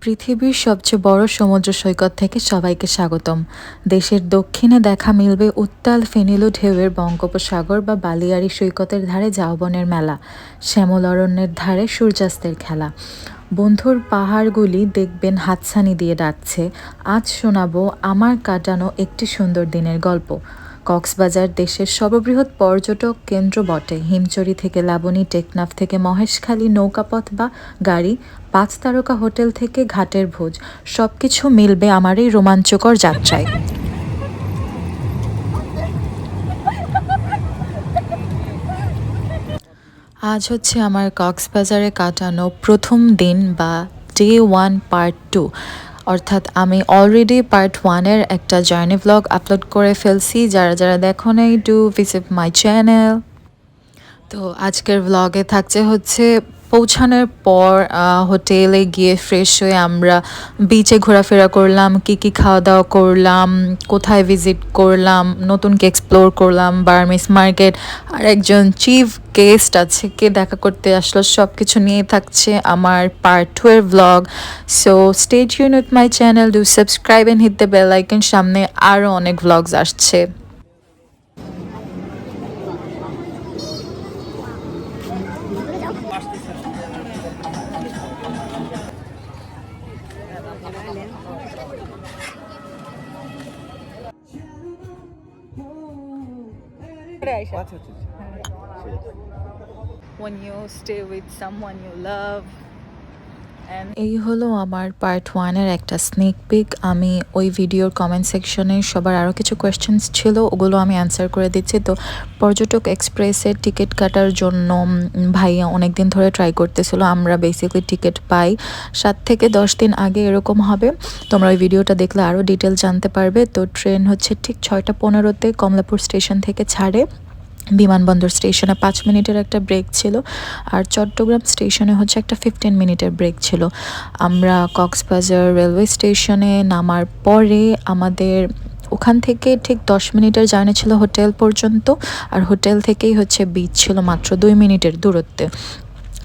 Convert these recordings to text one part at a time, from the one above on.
পৃথিবীর সবচেয়ে বড় সমুদ্র সৈকত থেকে সবাইকে স্বাগতম। দেশের দক্ষিণে দেখা মিলবে উত্তাল ফেনিলো ঢেউয়ের বঙ্গোপসাগর বা বালিয়াড়ি সৈকতের ধারে ঝাউবনের মেলা, শ্যামল অরণ্যের ধারে সূর্যাস্তের খেলা। বন্ধুর পাহাড়গুলি দেখবেন হাতছানি দিয়ে ডাকছে। আজ শোনাবো আমার কাটানো একটি সুন্দর দিনের গল্প। কক্সবাজার দেশের সর্ববৃহৎ পর্যটক কেন্দ্র বটে। হিমচরি থেকে লাবণী, টেকনাফ থেকে মহেশখালী, নৌকাপথ বা গাড়ি, 5 তারকা হোটেল থেকে ঘাটের ভোজ, সবকিছু মিলবে আমার এই রোমাঞ্চকর যাত্রায়। আজ হচ্ছে আমার কক্সবাজারে কাটানো প্রথম দিন বা ডে 1 পার্ট 2, অর্থাৎ আমি অলরেডি পার্ট 1-এর একটা জার্নি ভ্লগ আপলোড করে ফেলছি। যারা যারা দেখো নাই, ডু ভিজিট মাই চ্যানেল। তো আজকের ভ্লগে থাকছে হচ্ছে পৌঁছানোর পর হোটেলে গিয়ে ফ্রেশ হয়ে আমরা বিচে ঘোরাফেরা করলাম, কি খাওয়া দাওয়া করলাম, কোথায় ভিজিট করলাম, নতুন কি এক্সপ্লোর করলাম, বার্মিস মার্কেট, আর একজন চিফ গেস্ট আছে কে দেখা করতে আসলো, সব কিছু নিয়ে থাকছে আমার পার্ট 2-এর vlog. So stay tuned with my channel, do subscribe and hit the bell icon. সামনে আরও অনেক ভ্লগস আসছে। When you stay with someone you love. এই হলো আমার পার্ট 1-এর একটা স্নেক পিক। আমি ওই ভিডিওর কমেন্ট সেকশনে সবার আরও কিছু কোয়েশ্চেন্স ছিল, ওগুলো আমি অ্যান্সার করে দিচ্ছি। তো পর্যটক এক্সপ্রেসের টিকিট কাটার জন্য ভাইয়া অনেক দিন ধরে ট্রাই করতেছিল। আমরা বেসিক্যালি টিকিট পাই 7 থেকে 10 দিন আগে, এরকম হবে। তোমরা ওই ভিডিওটা দেখলে আরও ডিটেল জানতে পারবে। তো ট্রেন হচ্ছে ঠিক 6টা 15-তে কমলাপুর স্টেশন থেকে ছাড়ে। বিমানবন্দর স্টেশনে 5 মিনিটের একটা ব্রেক ছিল, আর চট্টগ্রাম স্টেশনে হচ্ছে একটা 15 মিনিটের ব্রেক ছিল। আমরা কক্সবাজার রেলওয়ে স্টেশনে নামার পরে আমাদের ওখান থেকে ঠিক 10 মিনিটের জার্নি ছিল হোটেল পর্যন্ত, আর হোটেল থেকেই হচ্ছে বিচ ছিল মাত্র 2 মিনিটের দূরত্বে।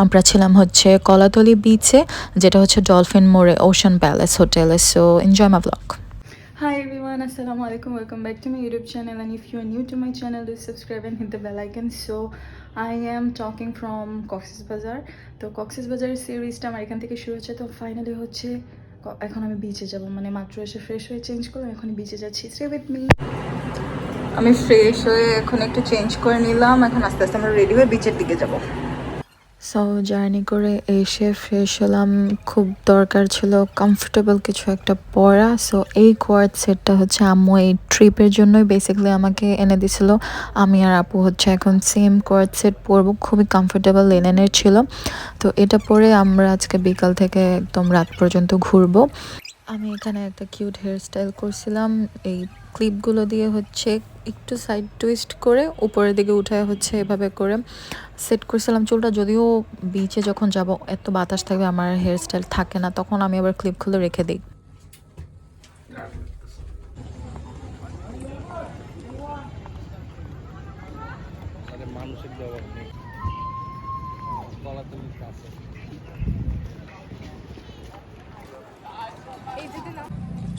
আমরা ছিলাম হচ্ছে কলাতলি বিচে, যেটা হচ্ছে ডলফিন মোড়ে ওশান প্যালেস হোটেলে। So enjoy my blog. Hi everyone, assalamu alaikum, welcome back to my YouTube channel, and if you are new to my channel, do subscribe and hit the bell icon. So I am talking from Cox's Bazar. তো কক্সেস বাজারের সিরিজটা আমার এখান থেকে শুরু হচ্ছে। তো finally হচ্ছে এখন আমি বিচে যাব, মানে মাত্র এসে ফ্রেশ হয়ে চেঞ্জ করলাম, এখন বিচে যাচ্ছি। Stay with me. আমি ফ্রেশ হয়ে এখন একটু চেঞ্জ করে নিলাম, এখন আস্তে আস্তে আমরা রেডি হয়ে বিচের দিকে যাব। সো জার্নি করে এসে ফ্রেশ হলাম, খুব দরকার ছিল কমফোর্টেবল কিছু একটা পরা। সো এই কোয়ার্ড সেটটা হচ্ছে আম্মু এই ট্রিপের জন্যই বেসিক্যালি আমাকে এনে দিছিল। আমি আর আপু হচ্ছে এখন সেম কোয়ার্ড সেট পরবো, খুবই কমফোর্টেবল, লিনেনের ছিল। তো এটা পরে আমরা আজকে বিকাল থেকে একদম রাত পর্যন্ত ঘুরবো। আমি এখানে একটা কিউট হেয়ার স্টাইল করছিলাম, এই ক্লিপগুলো দিয়ে হচ্ছে একটু সাইড টুইস্ট করে উপরের দিকে উঠায় হচ্ছে এভাবে করে সেট করছিলাম চুলটা। যদিও বিচে যখন যাব এত বাতাস থাকবে, আমার হেয়ার স্টাইল থাকে না, তখন আমি আবার ক্লিপ খুলে রেখে দিই।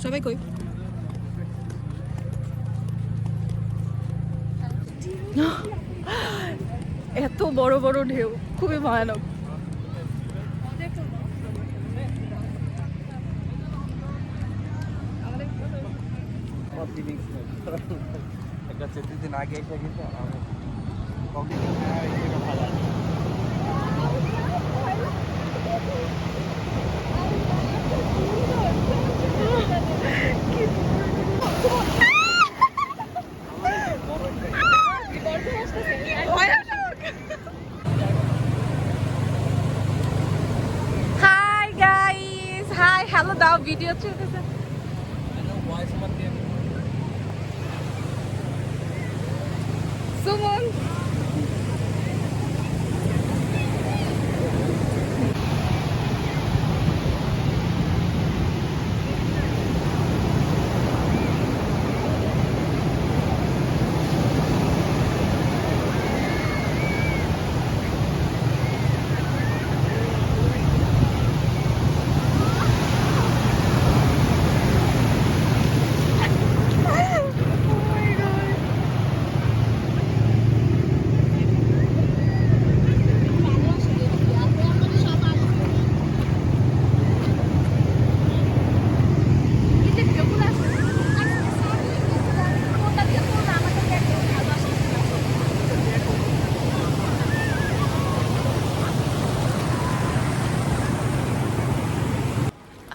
সবাই কই এত বড় বড় ঢেউ, খুবই ভয়ানক। হাই গাইস, হাই হ্যালো দাও, ভিডিও চলতেছে। সুমন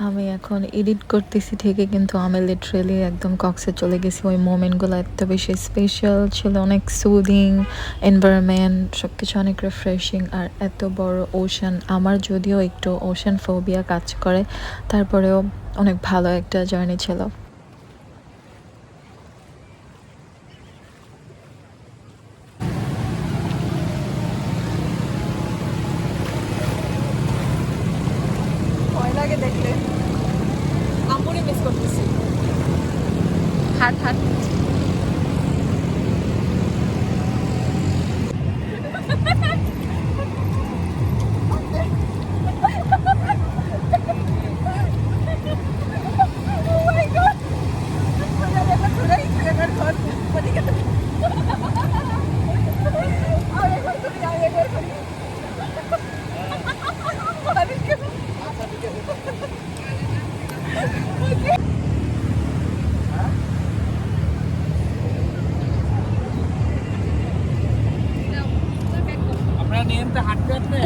আমি এখন এডিট করতেছি ঠিকই, কিন্তু আমি লিটারেলি একদম কক্সে চলে গেছি। ওই মোমেন্টগুলো এত বেশি স্পেশাল ছিল, অনেক সুদিং এনভায়রনমেন্ট, সব কিছু অনেক রিফ্রেশিং। আর এত বড় ওশান, আমার যদিও একটু ওশান ফোবিয়া কাজ করে, তারপরেও অনেক ভালো একটা জার্নি ছিল। ভয় লাগে দেখলে, আম্মুরে মিস করতেছি। হাট হাট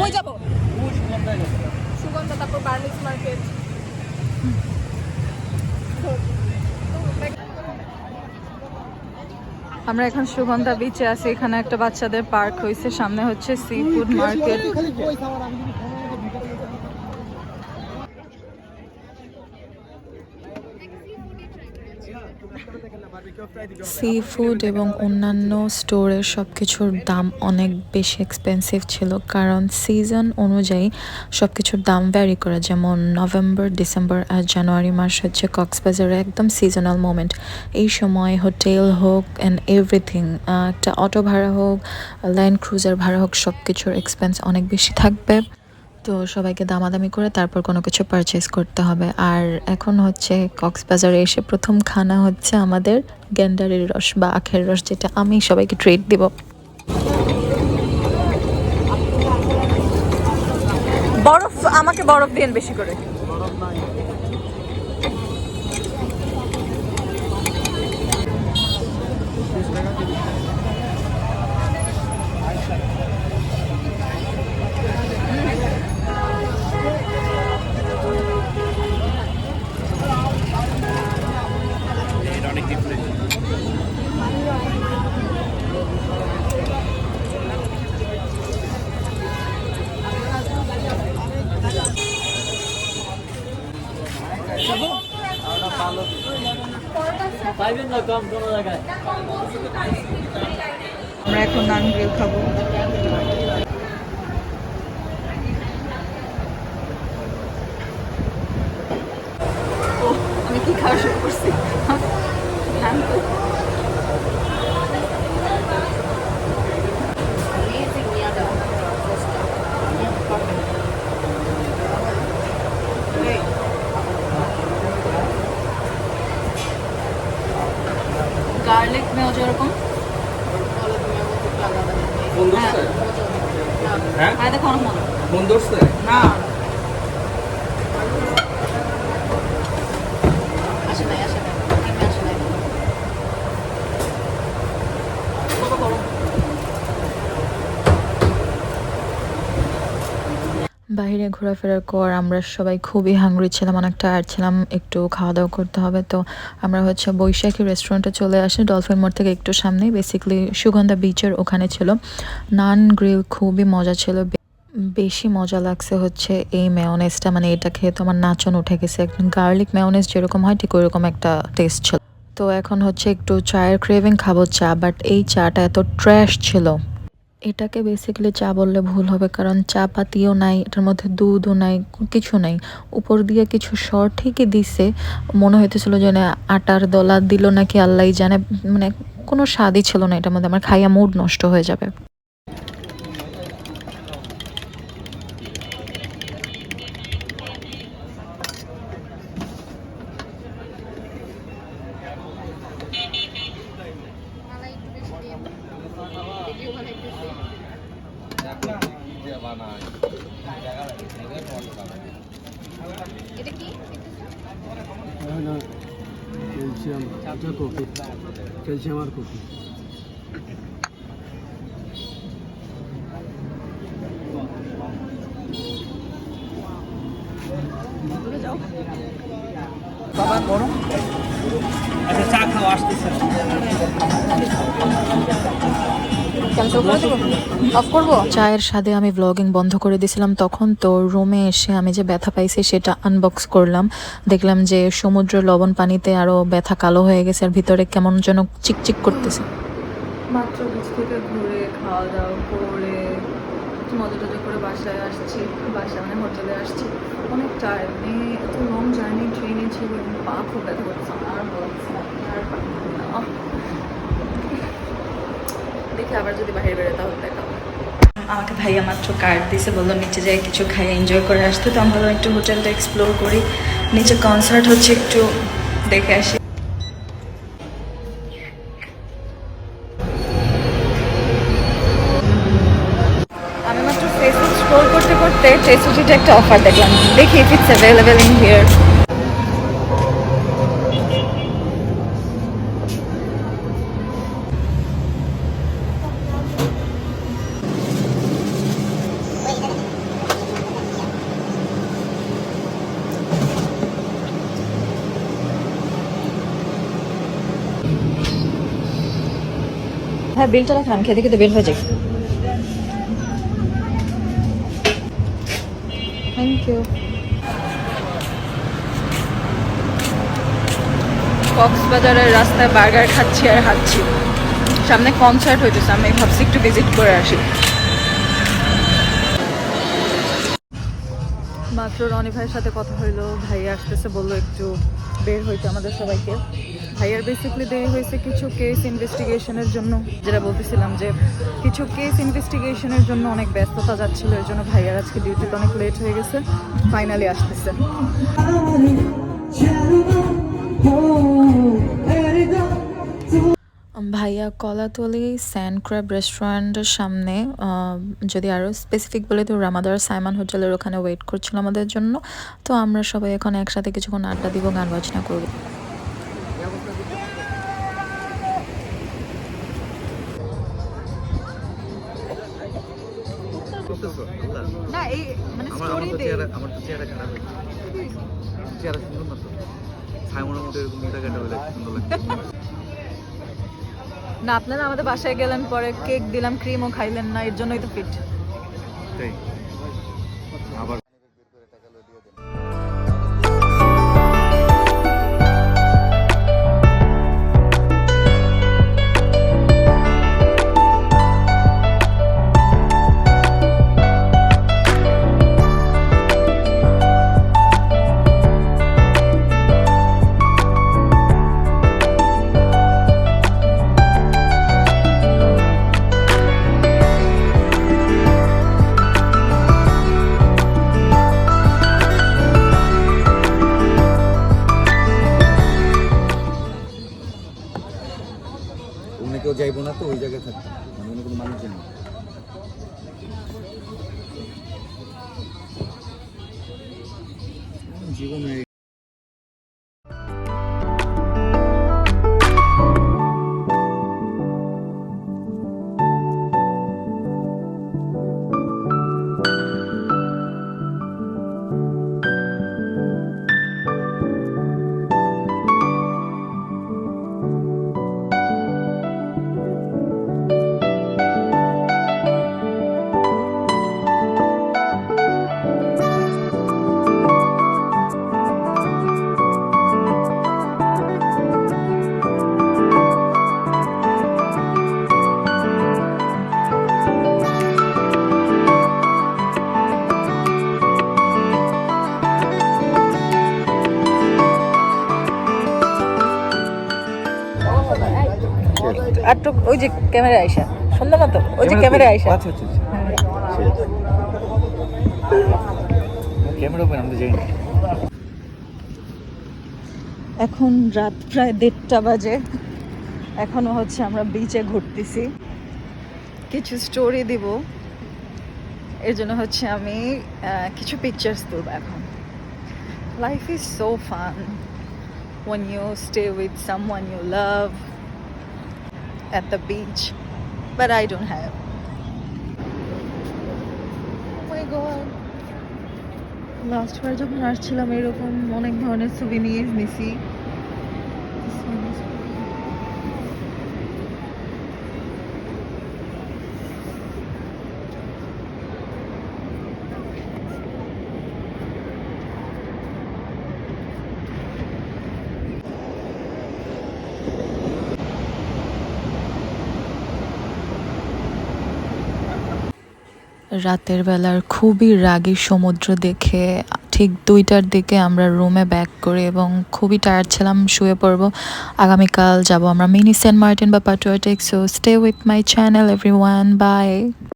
কই যাবো? সুগন্ধা, তারপর বার্লিস মার্কেট। আমরা এখন সুগন্ধা বিচে আছি। এখানে একটা বাচ্চাদের পার্ক হয়েছে, সামনে হচ্ছে sea food market. Sea food এবং অন্যান্য স্টোরের সব কিছুর দাম অনেক বেশি এক্সপেন্সিভ ছিল, কারণ সিজন অনুযায়ী সব কিছুর দাম ভ্যারি করে। যেমন নভেম্বর, ডিসেম্বর আর জানুয়ারি মাস হচ্ছে কক্সবাজারে একদম সিজনাল মোমেন্ট। এই সময় হোটেল হোক অ্যান্ড এভরিথিং, একটা অটো ভাড়া হোক, ল্যান্ড ক্রুজার ভাড়া হোক, সব কিছুর এক্সপেন্স অনেক বেশি থাকবে। তো সবাইকে দামাদামি করে তারপর কোনো কিছু পারচেস করতে হবে। আর এখন হচ্ছে কক্সবাজারে এসে প্রথম খানা হচ্ছে আমাদের গ্যান্ডারির রস বা আখের রস, যেটা আমি সবাইকে ট্রিট দিব। বরফ, আমাকে বরফ দিন বেশি করে। আমরা এখন নান গ্রিল খাবো। আমি কি খাওয়া শুরু করছি? গার্লিক মেও যেরকম, হ্যাঁ দেখো অনেক মজা। না বাইরে ঘোরাফেরার পর আমরা সবাই খুবই হাংরি ছিলাম, অনেক টায়ার্ড ছিলাম, একটু খাওয়া দাওয়া করতে হবে। তো আমরা হচ্ছে বৈশাখী রেস্টুরেন্টে চলে আসি, ডলফিন মোড় থেকে একটু সামনে, বেসিক্যালি সুগন্ধা বিচের ওখানে ছিল। নান গ্রিল খুবই মজা ছিল। বেশি মজা লাগছে হচ্ছে এই মেয়োনেজটা, মানে এটা খেয়ে তো আমার নাচন উঠে গেছে। একদম গার্লিক মেয়োনেজ যেরকম হয় ঠিক ওইরকম একটা টেস্ট ছিল। তো এখন হচ্ছে একটু চায়ের ক্রেভিং, খাবো চা, বাট এই চাটা এত ট্র্যাশ ছিল। এটাকে বেসিক্যালি চা বললে ভুল হবে, কারণ চা পাতিও নাই, এটার মধ্যে দুধও নাই, কিছু নাই। উপর দিয়ে কিছু সর ঠিকই দিছে, মনে হইতেছিল যে না আটার দলা দিল নাকি আল্লাহ জানে, মানে কোনো স্বাদই ছিল না এটার মধ্যে। আমার খাইয়া মুড নষ্ট হয়ে যাবে। এটা কি? ক্যালসিয়াম কফি, ক্যালসিয়াম আর কফি। যাও। বাবা গরম। আচ্ছা চা খাওয়া আসতেছে। ক্যান্সেল করে দেবো, অফ করবো। চায়ের স্বাদে আমি ব্লগিং বন্ধ করে দিয়েছিলাম, তখন তো রুমে এসে আমি যে ব্যথা পাইছি সেটা আনবক্স করলাম। দেখলাম যে সমুদ্র লবণ পানিতে আরও ব্যথা কালো হয়ে গেছে আর ভিতরে কেমন যেন চিকচিক করতেছে। মাত্র বিচ থেকে ঘুরে খাওয়া দাওয়া করে মজা টজা করে বাসায় আসছি, বাসায় মানে হোটেলে আসছি। অনেক টায়ার্ড, মানে এত লং জার্নি ট্রেনে ছিল, পা খুব ব্যথা করছে, আর হচ্ছে না, আর পারছি না। দেখি আবার যদি বাইরে বেরোতে তাহলে দেখা হবে। আমাকে ভাইয়া মাত্র কার্ড দিয়েছে, বললো নিচে যাই কিছু খাই এনজয় করে আসতে। তো আমি ভাবলাম একটু হোটেলটা এক্সপ্লোর করি, নিচে কনসার্ট হচ্ছে একটু দেখে আসি। আমি মাত্র ফেসবুক স্ক্রল করতে করতে টেস্টিতে একটা অফার দেখলাম, দেখি if it's available in here. হ্যাঁ, বিলটা রাখান, খেতে খেতে বের হয়ে যাই। Thank you. কক্সবাজারের রাস্তায় বার্গার খাচ্ছি আর হাঁটছি, সামনে কনসার্ট হইতেছে, আমি ভাবছি একটু ভিজিট করে আসি। মাত্র রনি ভাইয়ের সাথে কথা হইলো, ভাইয়া আসতেছে, বললো একটু বের হইতে আমাদের সবাইকে। ভাইয়ার বেসিকলি দেরি হয়েছে কিছু কেস ইনভেস্টিগেশনের জন্য, যেটা বলতেছিলাম যে কিছু কেস ইনভেস্টিগেশনের জন্য অনেক ব্যস্ততা যাচ্ছিল, এর জন্য ভাইয়ার আজকে ডিউটিতে অনেক লেট হয়ে গেছে, ফাইনালি আসতেছে। ভাইয়া কলাতলি স্যান্ড ক্র্যাব রেস্টুরেন্টের সামনে, যদি আরও স্পেসিফিক বলে তো রামাদার সাইমন হোটেলের ওখানে ওয়েট করছিল আমাদের জন্য। তো আমরা সবাই এখন একসাথে কিছুক্ষণ আড্ডা দিব, গান বাজনা করব। না এই মানে স্টোরি দে, আমার তো চেহারা খারাপ, চেহারা সুন্দর না তো, সাইমনের মতো এরকম মোটা কাটা হলে সুন্দর লাগে না। আপনারা আমাদের বাসায় গেলেন, পরে কেক দিলাম, ক্রিমও খাইলেন না, এর জন্যই তো ফিট। তাই আবার অন্য কেউ যাইবো না, তো ওই জায়গায় থাকতো, মানে অন্য কোনো মানুষ যাই না। জীবনে আর তো ওই যে ক্যামেরা আইসা সুন্দর মতো, ওই যে ক্যামেরা আইসা। আচ্ছা আচ্ছা ক্যামেরা ওপেন, আমাদের যাই না। এখন রাত প্রায় 1:30 বাজে, এখনো হচ্ছে আমরা বিচে ঘুরতেছি, কিছু স্টোরি দিব, এর জন্য হচ্ছে আমি কিছু পিকচার্স তুলব। এখন life is so fun when you stay with someone you love at the beach, but I don't have. Oh my god, লাস্টবার যখন আসছিলাম এরকম অনেক ধরনের সুভিনির নিছি। রাতের বেলার খুবই রাগী সমুদ্র দেখে ঠিক 2টার দিকে আমরা রুমে ব্যাক করি এবং খুবই টায়ার্ড ছিলাম, শুয়ে পড়বো। আগামীকাল যাব আমরা মিনি সেন্ট মার্টিন বা Patuartek. So stay with my channel everyone, by.